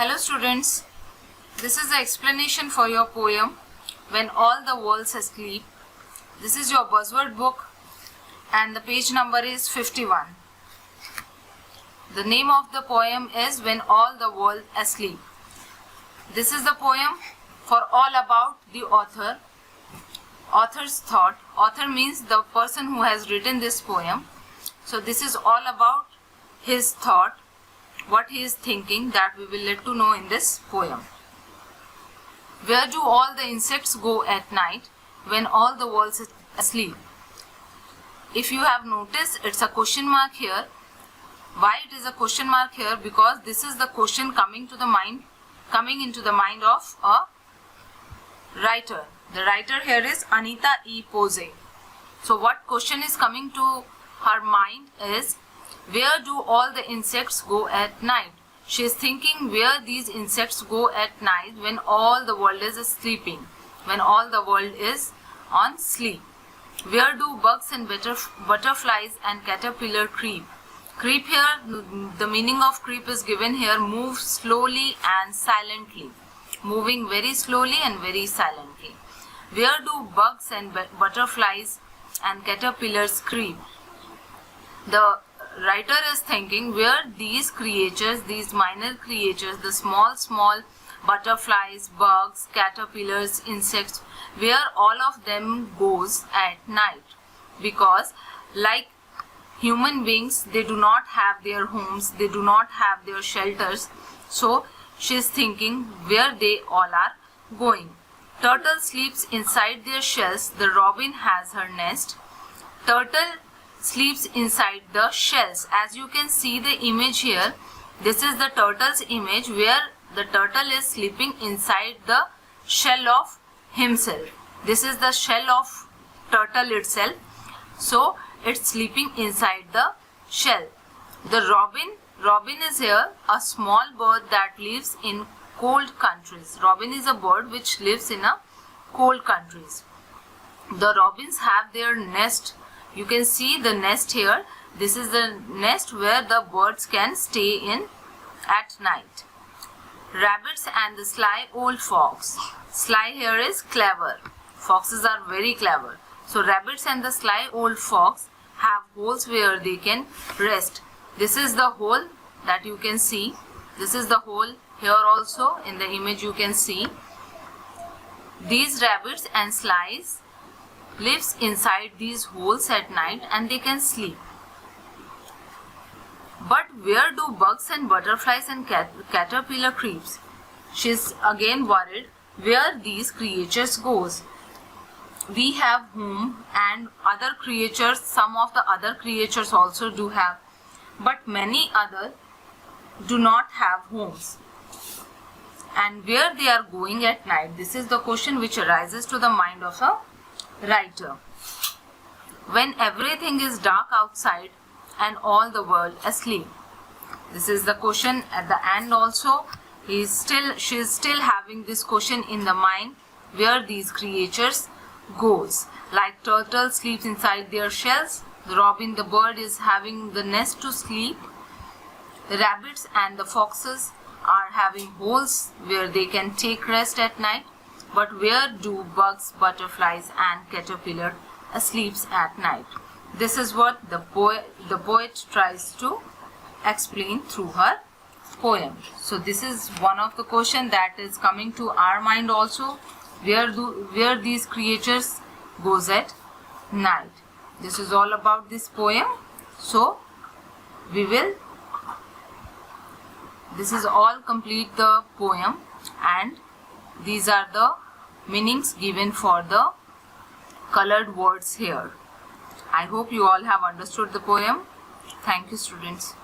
Hello students, this is the explanation for your poem When All the World's Asleep. This is your buzzword book and the page number is 51. The name of the poem is When All the World Asleep. This is the poem for all about the author. Author's thought. Author means the person who has written this poem. So this is all about his thought, what he is thinking, that we will let to know in this poem. Where do all the insects go at night when all the world is asleep? If you have noticed, it's a question mark here. Why it is a question mark here? Because this is the question coming into the mind of a writer. The writer here is Anita E. Pose. So what question is coming to her mind is, where do all the insects go at night? She is thinking where these insects go at night when all the world is sleeping, when all the world is on sleep. Where do bugs and butterflies and caterpillar creep? Creep here, the meaning of creep is given here, move slowly and silently. Moving very slowly and very silently. Where do bugs and butterflies and caterpillars creep? The writer is thinking where these creatures, these minor creatures, the small butterflies, bugs, caterpillars, insects, where all of them goes at night. Because like human beings, they do not have their homes, they do not have their shelters. So she is thinking where they all are going. Turtle sleeps inside their shells, the robin has her nest. Turtle sleeps inside the shells. As you can see the image here, this is the turtle's image where the turtle is sleeping inside the shell of himself. This is the shell of turtle itself. So it's sleeping inside the shell. The robin is here a small bird that lives in cold countries. Robin is a bird which lives in a cold countries. The robins have their nest. You can see the nest here. This is the nest where the birds can stay in at night. Rabbits and the sly old fox. Sly here is clever. Foxes are very clever. So rabbits and the sly old fox have holes where they can rest. This is the hole that you can see. This is the hole here also in the image you can see. These rabbits and slies lives inside these holes at night and they can sleep. But where do bugs and butterflies and caterpillar creeps? She is again worried where these creatures goes. We have home and other creatures, some of the other creatures also do have, but many other do not have homes. And where they are going at night? This is the question which arises to the mind of a writer. When everything is dark outside and all the world asleep. This is the question at the end also. She is still having this question in the mind, where these creatures goes. Like turtle sleeps inside their shells. The robin, the bird, is having the nest to sleep. The rabbits and the foxes are having holes where they can take rest at night. But where do bugs, butterflies and caterpillar sleeps at night? This is what the poet tries to explain through her poem. So this is one of the question that is coming to our mind also. Where these creatures goes at night? This is all about this poem. So this is all complete the poem, and these are the meanings given for the colored words here. I hope you all have understood the poem. Thank you, students.